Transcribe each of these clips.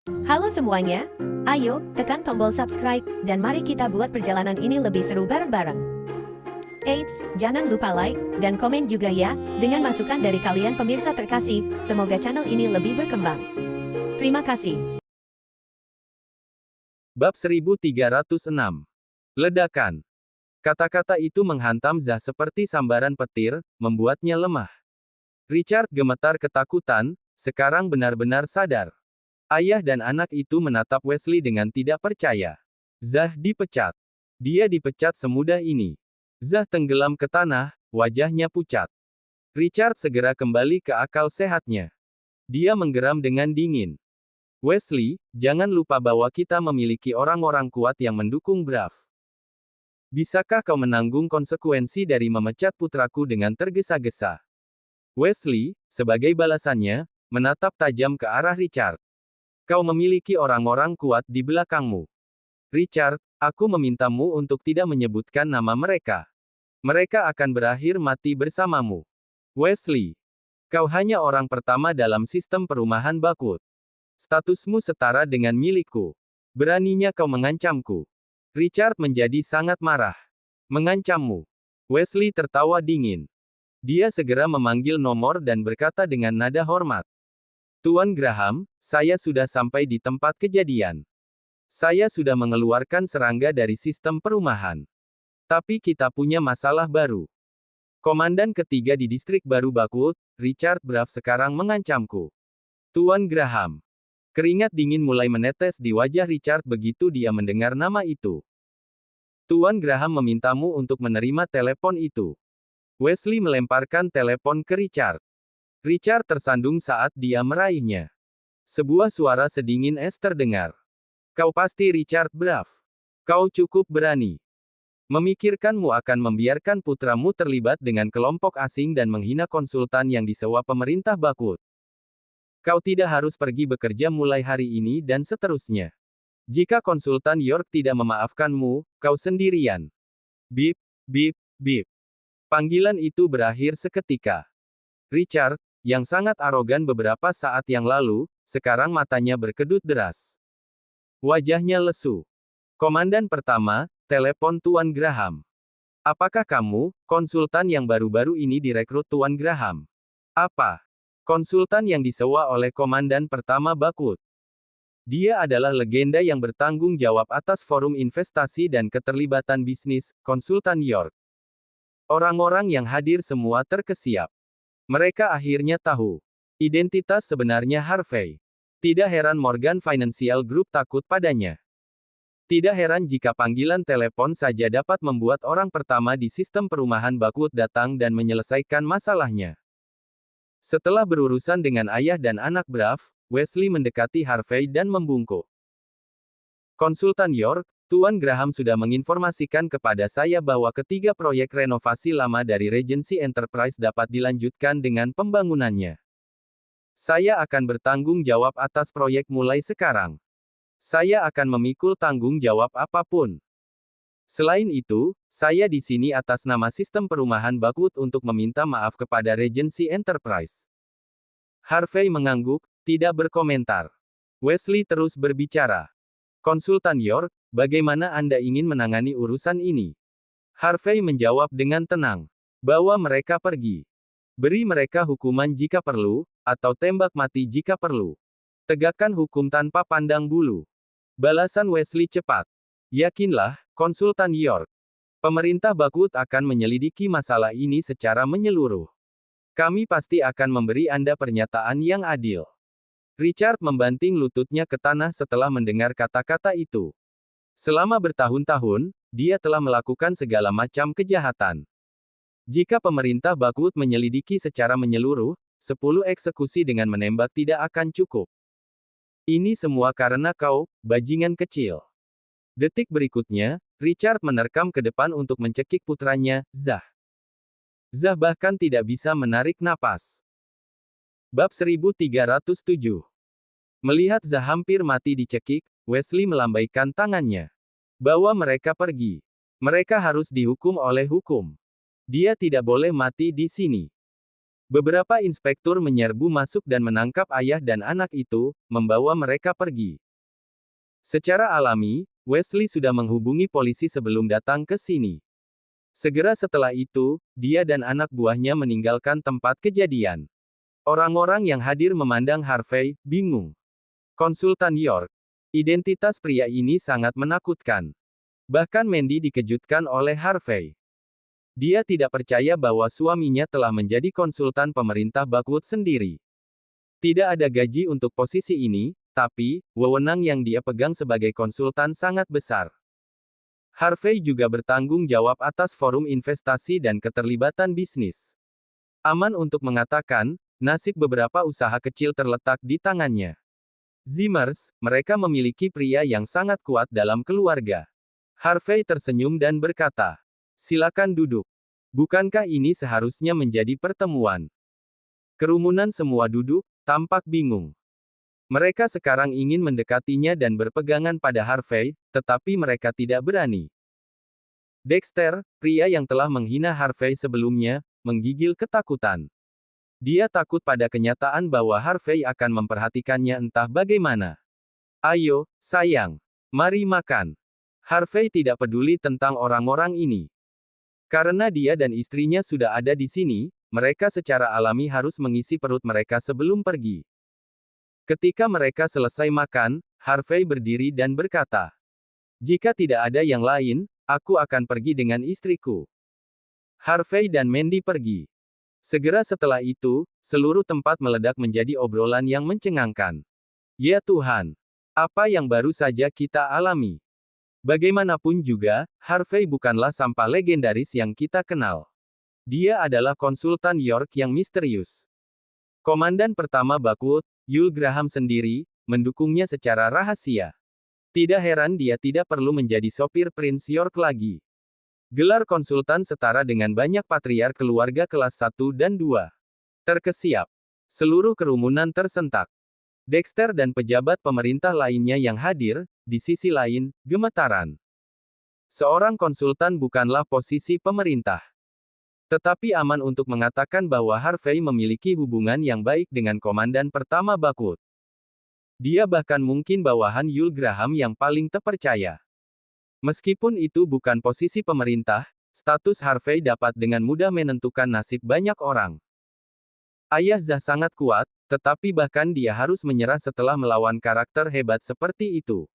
Halo semuanya, ayo tekan tombol subscribe dan mari kita buat perjalanan ini lebih seru bareng-bareng. Eits, jangan lupa like dan komen juga ya, dengan masukan dari kalian pemirsa terkasih, semoga channel ini lebih berkembang. Terima kasih. Bab 1306. Ledakan. Kata-kata itu menghantam Zah seperti sambaran petir, membuatnya lemah. Richard gemetar ketakutan, sekarang benar-benar sadar. Ayah dan anak itu menatap Wesley dengan tidak percaya. Zah dipecat. Dia dipecat semudah ini. Zah tenggelam ke tanah, wajahnya pucat. Richard segera kembali ke akal sehatnya. Dia menggeram dengan dingin. Wesley, jangan lupa bahwa kita memiliki orang-orang kuat yang mendukung Braff. Bisakah kau menanggung konsekuensi dari memecat putraku dengan tergesa-gesa? Wesley, sebagai balasannya, menatap tajam ke arah Richard. Kau memiliki orang-orang kuat di belakangmu. Richard, aku memintamu untuk tidak menyebutkan nama mereka. Mereka akan berakhir mati bersamamu. Wesley, kau hanya orang pertama dalam sistem perumahan Bakwood. Statusmu setara dengan milikku. Beraninya kau mengancamku. Richard menjadi sangat marah. Mengancammu. Wesley tertawa dingin. Dia segera memanggil nomor dan berkata dengan nada hormat. Tuan Graham, saya sudah sampai di tempat kejadian. Saya sudah mengeluarkan serangga dari sistem perumahan. Tapi kita punya masalah baru. Komandan ketiga di distrik baru Bakwood, Richard Braff sekarang mengancamku. Tuan Graham. Keringat dingin mulai menetes di wajah Richard begitu dia mendengar nama itu. Tuan Graham memintamu untuk menerima telepon itu. Wesley melemparkan telepon ke Richard. Richard tersandung saat dia meraihnya. Sebuah suara sedingin es terdengar. Kau pasti Richard Braff. Kau cukup berani. Memikirkanmu akan membiarkan putramu terlibat dengan kelompok asing dan menghina konsultan yang disewa pemerintah Bakwood. Kau tidak harus pergi bekerja mulai hari ini dan seterusnya. Jika konsultan York tidak memaafkanmu, kau sendirian. Bip, bip, bip. Panggilan itu berakhir seketika. Richard, yang sangat arogan beberapa saat yang lalu, sekarang matanya berkedut deras. Wajahnya lesu. Komandan pertama, telepon Tuan Graham. Apakah kamu, konsultan yang baru-baru ini direkrut Tuan Graham? Apa? Konsultan yang disewa oleh Komandan pertama Bakwood. Dia adalah legenda yang bertanggung jawab atas forum investasi dan keterlibatan bisnis, konsultan York. Orang-orang yang hadir semua terkesiap. Mereka akhirnya tahu. Identitas sebenarnya Harvey. Tidak heran Morgan Financial Group takut padanya. Tidak heran jika panggilan telepon saja dapat membuat orang pertama di sistem perumahan Bakwood datang dan menyelesaikan masalahnya. Setelah berurusan dengan ayah dan anak Braff, Wesley mendekati Harvey dan membungkuk. Konsultan York, Tuan Graham sudah menginformasikan kepada saya bahwa ketiga proyek renovasi lama dari Regency Enterprise dapat dilanjutkan dengan pembangunannya. Saya akan bertanggung jawab atas proyek mulai sekarang. Saya akan memikul tanggung jawab apapun. Selain itu, saya di sini atas nama sistem perumahan Bakwood untuk meminta maaf kepada Regency Enterprise. Harvey mengangguk, tidak berkomentar. Wesley terus berbicara. Konsultan York, bagaimana Anda ingin menangani urusan ini? Harvey menjawab dengan tenang. Bawa mereka pergi. Beri mereka hukuman jika perlu, atau tembak mati jika perlu. Tegakkan hukum tanpa pandang bulu. Balasan Wesley cepat. Yakinlah, konsultan York. Pemerintah Bakwood akan menyelidiki masalah ini secara menyeluruh. Kami pasti akan memberi Anda pernyataan yang adil. Richard membanting lututnya ke tanah setelah mendengar kata-kata itu. Selama bertahun-tahun, dia telah melakukan segala macam kejahatan. Jika pemerintah Bakwood menyelidiki secara menyeluruh, 10 eksekusi dengan menembak tidak akan cukup. Ini semua karena kau, bajingan kecil. Detik berikutnya, Richard menerkam ke depan untuk mencekik putranya, Zah. Zah bahkan tidak bisa menarik napas. Bab 1307. Melihat Zah hampir mati dicekik, Wesley melambaikan tangannya. Bawa mereka pergi. Mereka harus dihukum oleh hukum. Dia tidak boleh mati di sini. Beberapa inspektur menyerbu masuk dan menangkap ayah dan anak itu, membawa mereka pergi. Secara alami, Wesley sudah menghubungi polisi sebelum datang ke sini. Segera setelah itu, dia dan anak buahnya meninggalkan tempat kejadian. Orang-orang yang hadir memandang Harvey, bingung. Konsultan York. Identitas pria ini sangat menakutkan. Bahkan Mandy dikejutkan oleh Harvey. Dia tidak percaya bahwa suaminya telah menjadi konsultan pemerintah Buckwood sendiri. Tidak ada gaji untuk posisi ini, tapi, wewenang yang dia pegang sebagai konsultan sangat besar. Harvey juga bertanggung jawab atas forum investasi dan keterlibatan bisnis. Aman untuk mengatakan, nasib beberapa usaha kecil terletak di tangannya. Zimmers, mereka memiliki pria yang sangat kuat dalam keluarga. Harvey tersenyum dan berkata, "Silakan duduk. Bukankah ini seharusnya menjadi pertemuan?" Kerumunan semua duduk, tampak bingung. Mereka sekarang ingin mendekatinya dan berpegangan pada Harvey, tetapi mereka tidak berani. Dexter, pria yang telah menghina Harvey sebelumnya, menggigil ketakutan. Dia takut pada kenyataan bahwa Harvey akan memperhatikannya entah bagaimana. "Ayo, sayang. Mari makan." Harvey tidak peduli tentang orang-orang ini. Karena dia dan istrinya sudah ada di sini, mereka secara alami harus mengisi perut mereka sebelum pergi. Ketika mereka selesai makan, Harvey berdiri dan berkata, "Jika tidak ada yang lain, aku akan pergi dengan istriku." Harvey dan Mandy pergi. Segera setelah itu, seluruh tempat meledak menjadi obrolan yang mencengangkan. Ya Tuhan! Apa yang baru saja kita alami? Bagaimanapun juga, Harvey bukanlah sampah legendaris yang kita kenal. Dia adalah konsultan York yang misterius. Komandan pertama Buckwood, Yul Graham sendiri, mendukungnya secara rahasia. Tidak heran dia tidak perlu menjadi sopir Prince York lagi. Gelar konsultan setara dengan banyak patriark keluarga kelas 1 dan 2. Terkesiap. Seluruh kerumunan tersentak. Dexter dan pejabat pemerintah lainnya yang hadir, di sisi lain, gemetaran. Seorang konsultan bukanlah posisi pemerintah. Tetapi aman untuk mengatakan bahwa Harvey memiliki hubungan yang baik dengan komandan pertama Buckwood. Dia bahkan mungkin bawahan Yul Graham yang paling terpercaya. Meskipun itu bukan posisi pemerintah, status Harvey dapat dengan mudah menentukan nasib banyak orang. Ayah Zah sangat kuat, tetapi bahkan dia harus menyerah setelah melawan karakter hebat seperti itu.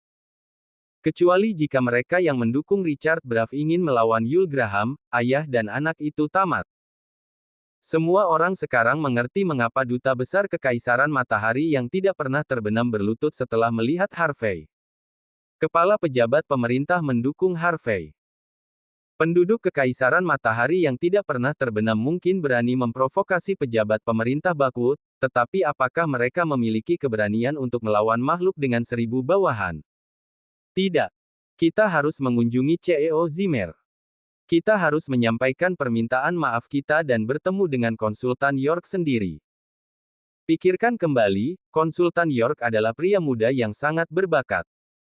Kecuali jika mereka yang mendukung Richard Braff ingin melawan Yul Graham, ayah dan anak itu tamat. Semua orang sekarang mengerti mengapa Duta Besar Kekaisaran Matahari yang tidak pernah terbenam berlutut setelah melihat Harvey. Kepala pejabat pemerintah mendukung Harvey. Penduduk Kekaisaran Matahari yang tidak pernah terbenam mungkin berani memprovokasi pejabat pemerintah Buckwood, tetapi apakah mereka memiliki keberanian untuk melawan makhluk dengan 1000 bawahan? Tidak. Kita harus mengunjungi CEO Zimmer. Kita harus menyampaikan permintaan maaf kita dan bertemu dengan konsultan York sendiri. Pikirkan kembali, konsultan York adalah pria muda yang sangat berbakat.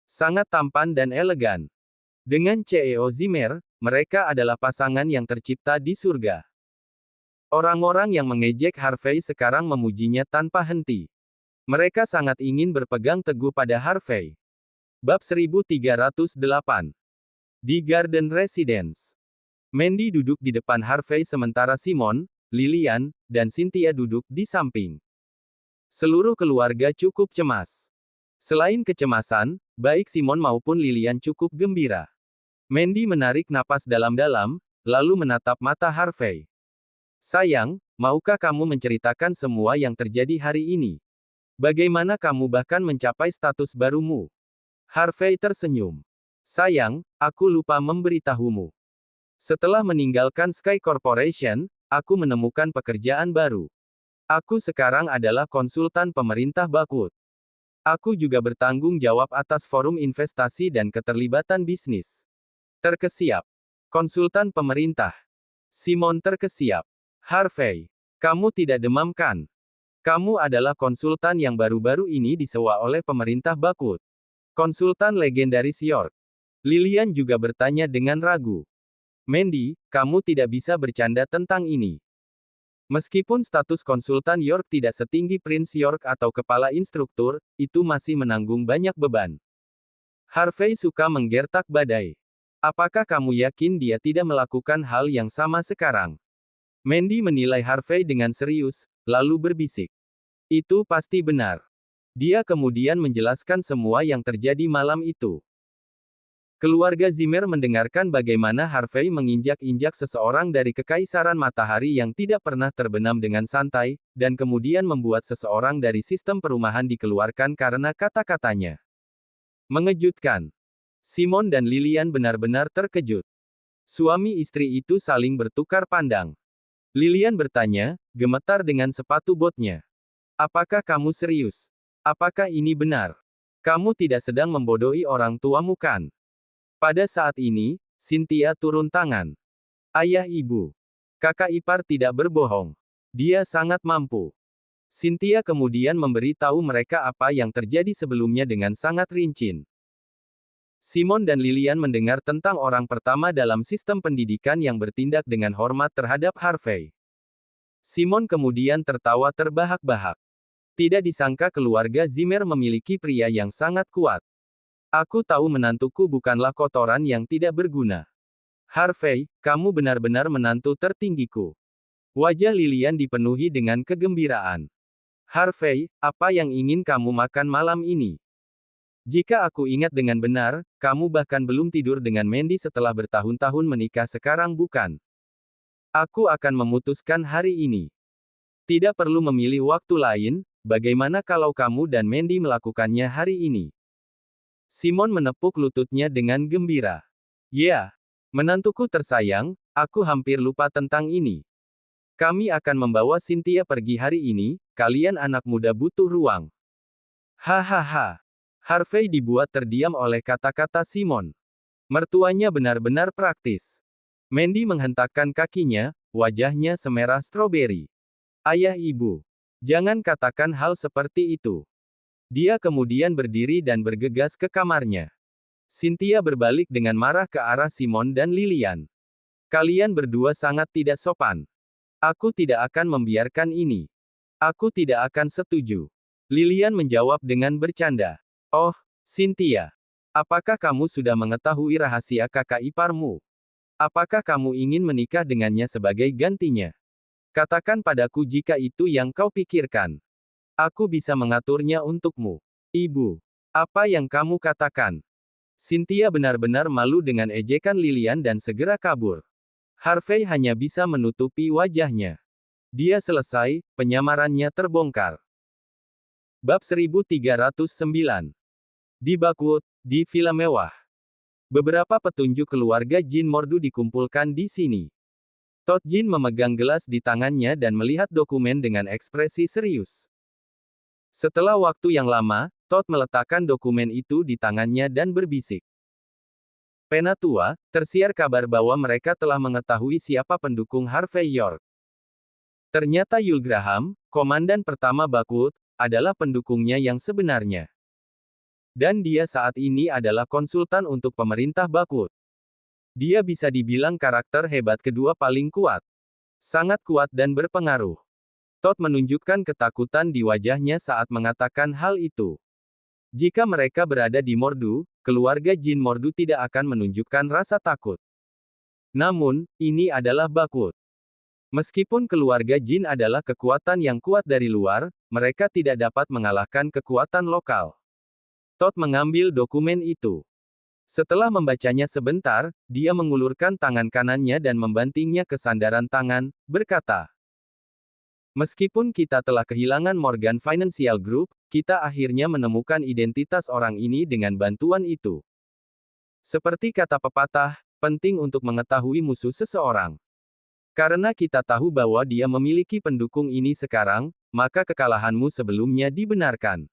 Sangat tampan dan elegan. Dengan CEO Zimmer, mereka adalah pasangan yang tercipta di surga. Orang-orang yang mengejek Harvey sekarang memujinya tanpa henti. Mereka sangat ingin berpegang teguh pada Harvey. Bab 1308. Di Garden Residence. Mandy duduk di depan Harvey sementara Simon, Lillian, dan Cynthia duduk di samping. Seluruh keluarga cukup cemas. Selain kecemasan, baik Simon maupun Lillian cukup gembira. Mandy menarik napas dalam-dalam, lalu menatap mata Harvey. "Sayang, maukah kamu menceritakan semua yang terjadi hari ini? Bagaimana kamu bahkan mencapai status barumu?" Harvey tersenyum. "Sayang, aku lupa memberitahumu. Setelah meninggalkan Sky Corporation, aku menemukan pekerjaan baru. Aku sekarang adalah konsultan pemerintah Buckwood. Aku juga bertanggung jawab atas forum investasi dan keterlibatan bisnis." Terkesiap. Konsultan pemerintah. Simon terkesiap. "Harvey, kamu tidak demam kan? Kamu adalah konsultan yang baru-baru ini disewa oleh pemerintah Buckwood. Konsultan legendaris York." Lillian juga bertanya dengan ragu. "Mandy, kamu tidak bisa bercanda tentang ini. Meskipun status konsultan York tidak setinggi Prince York atau kepala instruktur, itu masih menanggung banyak beban. Harvey suka menggertak badai. Apakah kamu yakin dia tidak melakukan hal yang sama sekarang? Mandy menilai Harvey dengan serius, lalu berbisik. Itu pasti benar. Dia kemudian menjelaskan semua yang terjadi malam itu. Keluarga Zimmer mendengarkan bagaimana Harvey menginjak-injak seseorang dari kekaisaran matahari yang tidak pernah terbenam dengan santai, dan kemudian membuat seseorang dari sistem perumahan dikeluarkan karena kata-katanya. Mengejutkan. Simon dan Lilian benar-benar terkejut. Suami istri itu saling bertukar pandang. Lilian bertanya, gemetar dengan sepatu botnya. Apakah kamu serius? Apakah ini benar? Kamu tidak sedang membodohi orang tuamu kan? Pada saat ini, Cynthia turun tangan. Ayah ibu. Kakak ipar tidak berbohong. Dia sangat mampu. Cynthia kemudian memberitahu mereka apa yang terjadi sebelumnya dengan sangat rinci. Simon dan Lilian mendengar tentang orang pertama dalam sistem pendidikan yang bertindak dengan hormat terhadap Harvey. Simon kemudian tertawa terbahak-bahak. Tidak disangka keluarga Zimmer memiliki pria yang sangat kuat. Aku tahu menantuku bukanlah kotoran yang tidak berguna. Harvey, kamu benar-benar menantu tertinggiku. Wajah Lilian dipenuhi dengan kegembiraan. Harvey, apa yang ingin kamu makan malam ini? Jika aku ingat dengan benar, kamu bahkan belum tidur dengan Mandy setelah bertahun-tahun menikah sekarang bukan? Aku akan memutuskan hari ini. Tidak perlu memilih waktu lain, bagaimana kalau kamu dan Mandy melakukannya hari ini? Simon menepuk lututnya dengan gembira. Ya, menantuku tersayang, aku hampir lupa tentang ini. Kami akan membawa Cynthia pergi hari ini, kalian anak muda butuh ruang. Hahaha. Harvey dibuat terdiam oleh kata-kata Simon. Mertuanya benar-benar praktis. Mandy menghentakkan kakinya, wajahnya semerah stroberi. Ayah ibu. Jangan katakan hal seperti itu. Dia kemudian berdiri dan bergegas ke kamarnya. Cynthia berbalik dengan marah ke arah Simon dan Lilian. Kalian berdua sangat tidak sopan. Aku tidak akan membiarkan ini. Aku tidak akan setuju. Lilian menjawab dengan bercanda. Oh, Cynthia. Apakah kamu sudah mengetahui rahasia kakak iparmu? Apakah kamu ingin menikah dengannya sebagai gantinya? Katakan padaku jika itu yang kau pikirkan. Aku bisa mengaturnya untukmu. Ibu. Apa yang kamu katakan? Cynthia benar-benar malu dengan ejekan Lilian dan segera kabur. Harvey hanya bisa menutupi wajahnya. Dia selesai, penyamarannya terbongkar. Bab 1309. Di Bakwood, di Villa Mewah. Beberapa petunjuk keluarga Jin Mordu dikumpulkan di sini. Todd Jin memegang gelas di tangannya dan melihat dokumen dengan ekspresi serius. Setelah waktu yang lama, Todd meletakkan dokumen itu di tangannya dan berbisik. Penatua, tersiar kabar bahwa mereka telah mengetahui siapa pendukung Harvey York. Ternyata Yul Graham, komandan pertama Bakwood, adalah pendukungnya yang sebenarnya. Dan dia saat ini adalah konsultan untuk pemerintah Bakwood. Dia bisa dibilang karakter hebat kedua paling kuat. Sangat kuat dan berpengaruh. Todd menunjukkan ketakutan di wajahnya saat mengatakan hal itu. Jika mereka berada di Mordu, keluarga Jin Mordu tidak akan menunjukkan rasa takut. Namun, ini adalah Bakwood. Meskipun keluarga Jin adalah kekuatan yang kuat dari luar, mereka tidak dapat mengalahkan kekuatan lokal. Todd mengambil dokumen itu. Setelah membacanya sebentar, dia mengulurkan tangan kanannya dan membantingnya ke sandaran tangan, berkata, meskipun kita telah kehilangan Morgan Financial Group, kita akhirnya menemukan identitas orang ini dengan bantuan itu. Seperti kata pepatah, penting untuk mengetahui musuh seseorang. Karena kita tahu bahwa dia memiliki pendukung ini sekarang, maka kekalahanmu sebelumnya dibenarkan.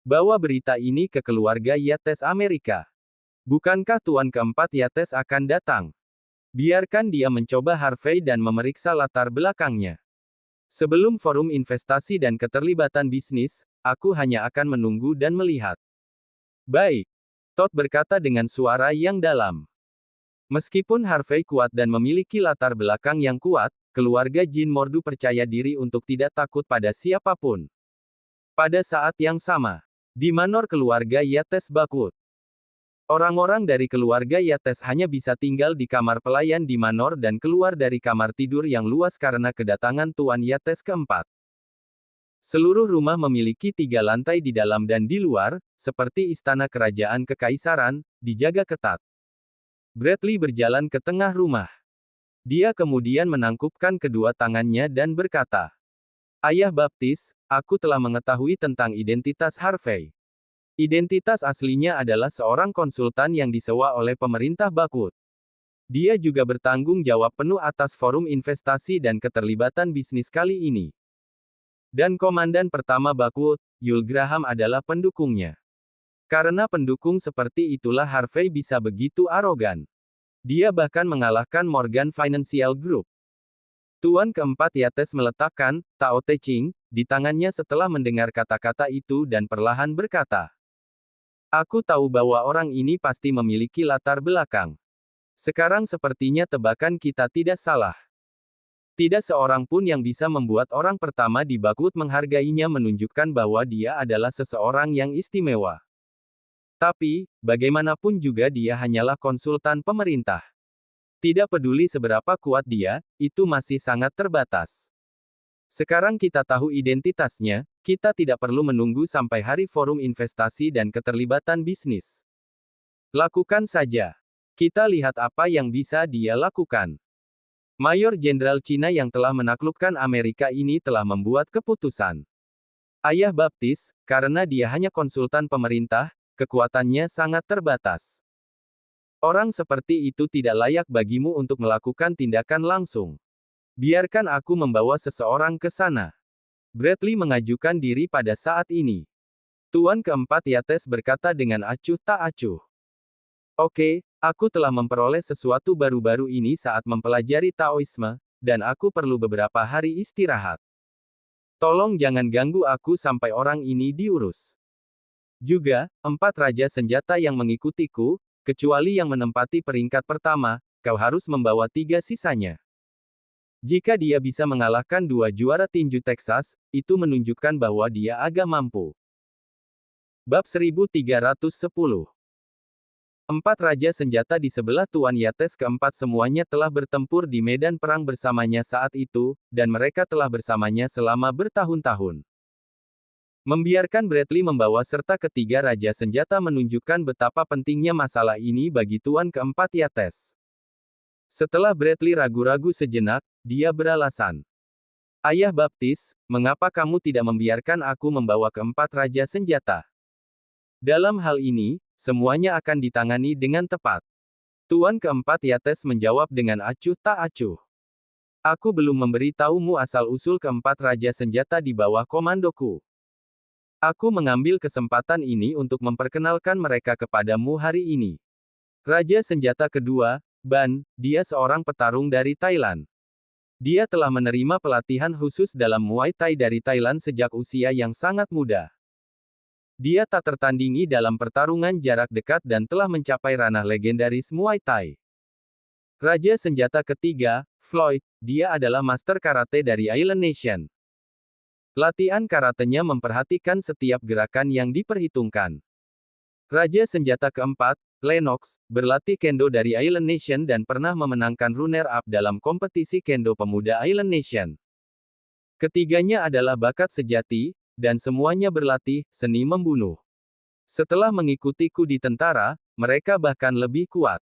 Bawa berita ini ke keluarga Yates Amerika. Bukankah tuan keempat Yates akan datang? Biarkan dia mencoba Harvey dan memeriksa latar belakangnya. Sebelum forum investasi dan keterlibatan bisnis, aku hanya akan menunggu dan melihat. Baik. Todd berkata dengan suara yang dalam. Meskipun Harvey kuat dan memiliki latar belakang yang kuat, keluarga Jin Mordu percaya diri untuk tidak takut pada siapapun. Pada saat yang sama, di manor keluarga Yates Bakut, orang-orang dari keluarga Yates hanya bisa tinggal di kamar pelayan di manor dan keluar dari kamar tidur yang luas karena kedatangan Tuan Yates keempat. Seluruh rumah memiliki 3 lantai di dalam dan di luar, seperti istana kerajaan kekaisaran, dijaga ketat. Bradley berjalan ke tengah rumah. Dia kemudian menangkupkan kedua tangannya dan berkata, "Ayah Baptis, aku telah mengetahui tentang identitas Harvey. Identitas aslinya adalah seorang konsultan yang disewa oleh pemerintah Bakut. Dia juga bertanggung jawab penuh atas forum investasi dan keterlibatan bisnis kali ini. Dan komandan pertama Bakut, Yul Graham adalah pendukungnya. Karena pendukung seperti itulah Harvey bisa begitu arogan. Dia bahkan mengalahkan Morgan Financial Group." Tuan keempat Yates meletakkan Tao Te Ching di tangannya setelah mendengar kata-kata itu dan perlahan berkata, "Aku tahu bahwa orang ini pasti memiliki latar belakang. Sekarang sepertinya tebakan kita tidak salah. Tidak seorang pun yang bisa membuat orang pertama di Bakut menghargainya menunjukkan bahwa dia adalah seseorang yang istimewa. Tapi, bagaimanapun juga dia hanyalah konsultan pemerintah. Tidak peduli seberapa kuat dia, itu masih sangat terbatas. Sekarang kita tahu identitasnya, kita tidak perlu menunggu sampai hari forum investasi dan keterlibatan bisnis. Lakukan saja. Kita lihat apa yang bisa dia lakukan." Mayor Jenderal Cina yang telah menaklukkan Amerika ini telah membuat keputusan. Ayah Baptis, karena dia hanya konsultan pemerintah, kekuatannya sangat terbatas. Orang seperti itu tidak layak bagimu untuk melakukan tindakan langsung. Biarkan aku membawa seseorang ke sana. Bradley mengajukan diri pada saat ini. Tuan keempat Yates berkata dengan acuh tak acuh. "Oke, aku telah memperoleh sesuatu baru-baru ini saat mempelajari Taoisme, dan aku perlu beberapa hari istirahat. Tolong jangan ganggu aku sampai orang ini diurus. Juga, 4 raja senjata yang mengikutiku, kecuali yang menempati peringkat pertama, kau harus membawa 3 sisanya. Jika dia bisa mengalahkan 2 juara tinju Texas, itu menunjukkan bahwa dia agak mampu." Bab 1310. 4 raja senjata di sebelah Tuan Yates keempat semuanya telah bertempur di medan perang bersamanya saat itu, dan mereka telah bersamanya selama bertahun-tahun. Membiarkan Bradley membawa serta ketiga raja senjata menunjukkan betapa pentingnya masalah ini bagi Tuan keempat Yates. Setelah Bradley ragu-ragu sejenak, dia beralasan. "Ayah Baptis, mengapa kamu tidak membiarkan aku membawa keempat raja senjata? Dalam hal ini, semuanya akan ditangani dengan tepat." Tuan keempat Yates menjawab dengan acuh tak acuh. "Aku belum memberitahumu asal-usul keempat raja senjata di bawah komandoku. Aku mengambil kesempatan ini untuk memperkenalkan mereka kepadamu hari ini. Raja senjata kedua, Ban, dia seorang petarung dari Thailand. Dia telah menerima pelatihan khusus dalam Muay Thai dari Thailand sejak usia yang sangat muda. Dia tak tertandingi dalam pertarungan jarak dekat dan telah mencapai ranah legendaris Muay Thai. Raja senjata ketiga, Floyd, dia adalah master karate dari Island Nation. Latihan karatenya memperhatikan setiap gerakan yang diperhitungkan. Raja senjata keempat, Lennox, berlatih kendo dari Island Nation dan pernah memenangkan runner-up dalam kompetisi kendo pemuda Island Nation. Ketiganya adalah bakat sejati, dan semuanya berlatih seni membunuh. Setelah mengikutiku di tentara, mereka bahkan lebih kuat.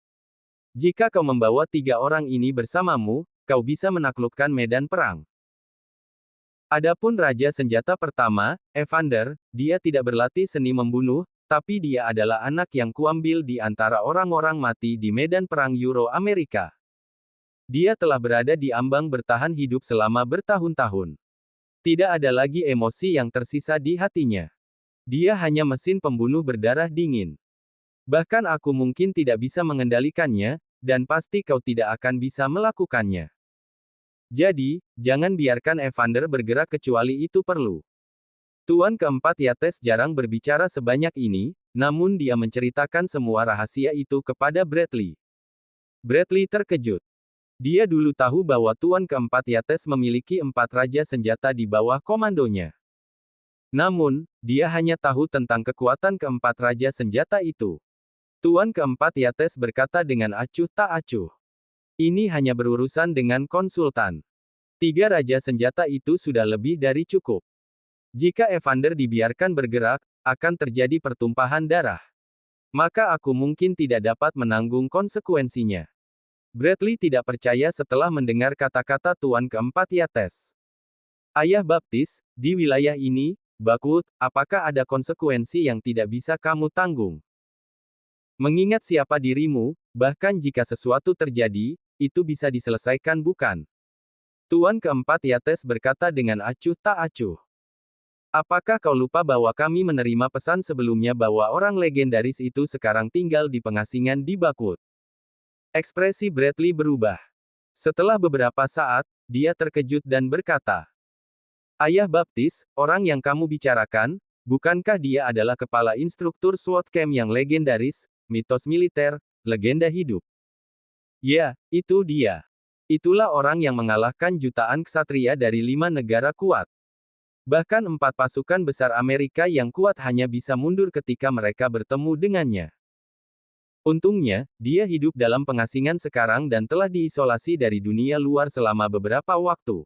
Jika kau membawa 3 orang ini bersamamu, kau bisa menaklukkan medan perang." Adapun raja senjata pertama, Evander, dia tidak berlatih seni membunuh, tapi dia adalah anak yang kuambil di antara orang-orang mati di medan perang Euro-Amerika. Dia telah berada di ambang bertahan hidup selama bertahun-tahun. Tidak ada lagi emosi yang tersisa di hatinya. Dia hanya mesin pembunuh berdarah dingin. Bahkan aku mungkin tidak bisa mengendalikannya, dan pasti kau tidak akan bisa melakukannya. Jadi, jangan biarkan Evander bergerak kecuali itu perlu. Tuan keempat Yates jarang berbicara sebanyak ini, namun dia menceritakan semua rahasia itu kepada Bradley. Bradley terkejut. Dia dulu tahu bahwa Tuan keempat Yates memiliki 4 raja senjata di bawah komandonya. Namun, dia hanya tahu tentang kekuatan keempat raja senjata itu. Tuan keempat Yates berkata dengan acuh tak acuh. Ini hanya berurusan dengan konsultan. 3 raja senjata itu sudah lebih dari cukup. Jika Evander dibiarkan bergerak, akan terjadi pertumpahan darah. Maka aku mungkin tidak dapat menanggung konsekuensinya. Bradley tidak percaya setelah mendengar kata-kata Tuan keempat Yates. Ayah baptis, di wilayah ini, Bakwood, apakah ada konsekuensi yang tidak bisa kamu tanggung? Mengingat siapa dirimu, bahkan jika sesuatu terjadi, itu bisa diselesaikan bukan? Tuan keempat Yates berkata dengan acuh tak acuh. Apakah kau lupa bahwa kami menerima pesan sebelumnya bahwa orang legendaris itu sekarang tinggal di pengasingan di Bakwood? Ekspresi Bradley berubah. Setelah beberapa saat, dia terkejut dan berkata, Ayah baptis, orang yang kamu bicarakan, bukankah dia adalah kepala instruktur SWAT camp yang legendaris, mitos militer, legenda hidup? Ya, itu dia. Itulah orang yang mengalahkan jutaan ksatria dari 5 negara kuat. Bahkan 4 pasukan besar Amerika yang kuat hanya bisa mundur ketika mereka bertemu dengannya. Untungnya, dia hidup dalam pengasingan sekarang dan telah diisolasi dari dunia luar selama beberapa waktu.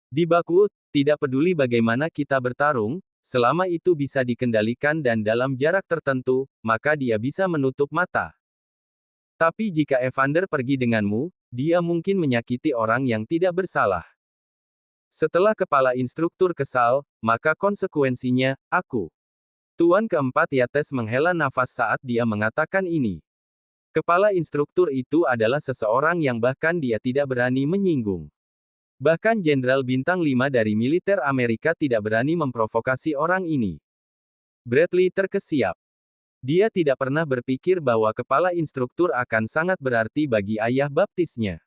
Di Bakwood, tidak peduli bagaimana kita bertarung, selama itu bisa dikendalikan dan dalam jarak tertentu, maka dia bisa menutup mata. Tapi jika Evander pergi denganmu, dia mungkin menyakiti orang yang tidak bersalah. Setelah kepala instruktur kesal, maka konsekuensinya, aku. Tuan keempat Yates menghela nafas saat dia mengatakan ini. Kepala instruktur itu adalah seseorang yang bahkan dia tidak berani menyinggung. Bahkan Jenderal Bintang 5 dari militer Amerika tidak berani memprovokasi orang ini. Bradley terkesiap. Dia tidak pernah berpikir bahwa kepala instruktur akan sangat berarti bagi ayah baptisnya.